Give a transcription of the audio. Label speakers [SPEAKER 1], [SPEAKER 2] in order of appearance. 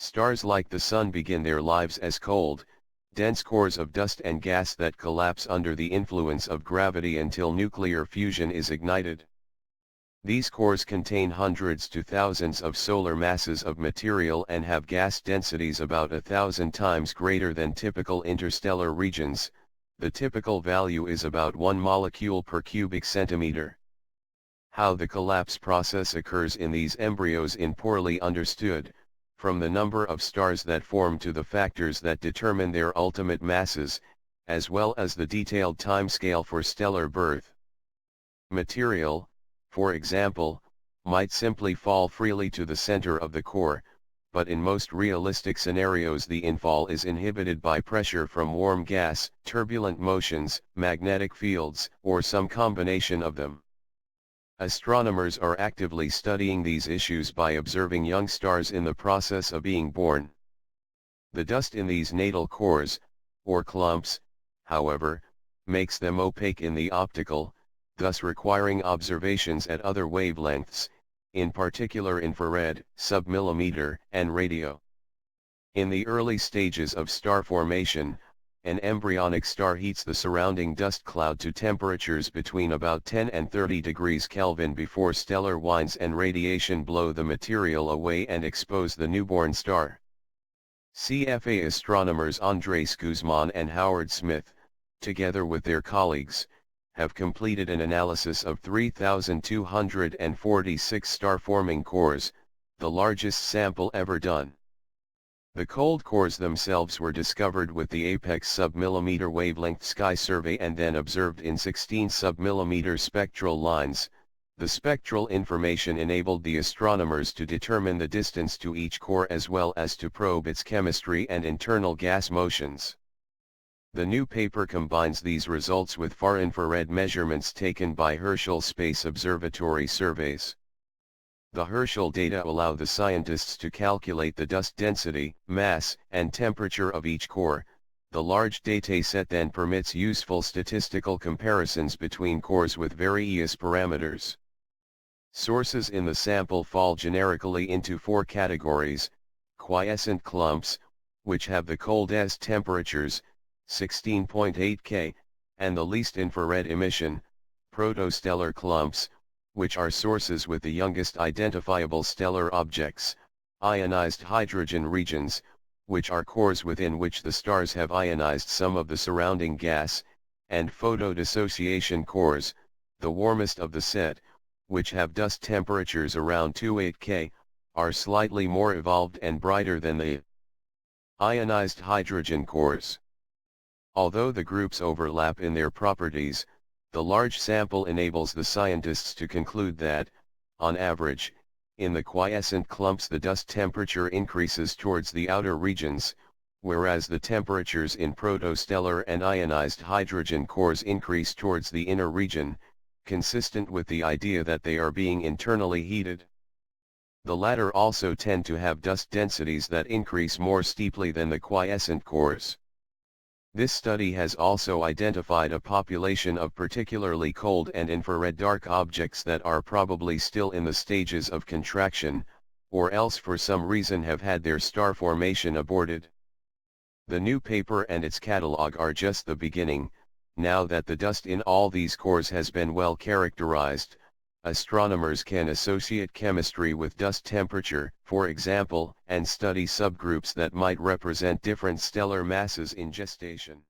[SPEAKER 1] Stars like the Sun begin their lives as cold, dense cores of dust and gas that collapse under the influence of gravity until nuclear fusion is ignited. These cores contain hundreds to thousands of solar masses of material and have gas densities about 1,000 times greater than typical interstellar regions. The typical value is about 1 molecule per cubic centimeter. How the collapse process occurs in these embryos is poorly understood, from the number of stars that form to the factors that determine their ultimate masses, as well as the detailed timescale for stellar birth. Material, for example, might simply fall freely to the center of the core, but in most realistic scenarios the infall is inhibited by pressure from warm gas, turbulent motions, magnetic fields, or some combination of them. Astronomers are actively studying these issues by observing young stars in the process of being born. The dust in these natal cores, or clumps, however, makes them opaque in the optical, thus requiring observations at other wavelengths, in particular infrared, submillimeter, and radio. In the early stages of star formation, an embryonic star heats the surrounding dust cloud to temperatures between about 10 and 30 degrees Kelvin before stellar winds and radiation blow the material away and expose the newborn star. CFA astronomers Andres Guzman and Howard Smith, together with their colleagues, have completed an analysis of 3,246 star-forming cores, the largest sample ever done. The cold cores themselves were discovered with the Apex submillimeter wavelength sky survey and then observed in 16 submillimeter spectral lines. The spectral information enabled the astronomers to determine the distance to each core as well as to probe its chemistry and internal gas motions. The new paper combines these results with far-infrared measurements taken by Herschel Space Observatory surveys. The Herschel data allow the scientists to calculate the dust density, mass, and temperature of each core. The large dataset then permits useful statistical comparisons between cores with various parameters. Sources in the sample fall generically into 4 categories: quiescent clumps, which have the coldest temperatures, 16.8 K, and the least infrared emission, protostellar clumps, which are sources with the youngest identifiable stellar objects, ionized hydrogen regions, which are cores within which the stars have ionized some of the surrounding gas, and photodissociation cores, the warmest of the set, which have dust temperatures around 28 K, are slightly more evolved and brighter than the ionized hydrogen cores. Although the groups overlap in their properties, the large sample enables the scientists to conclude that, on average, in the quiescent clumps the dust temperature increases towards the outer regions, whereas the temperatures in protostellar and ionized hydrogen cores increase towards the inner region, consistent with the idea that they are being internally heated. The latter also tend to have dust densities that increase more steeply than the quiescent cores. This study has also identified a population of particularly cold and infrared dark objects that are probably still in the stages of contraction, or else for some reason have had their star formation aborted. The new paper and its catalog are just the beginning. Now that the dust in all these cores has been well characterized, astronomers can associate chemistry with dust temperature, for example, and study subgroups that might represent different stellar masses in gestation.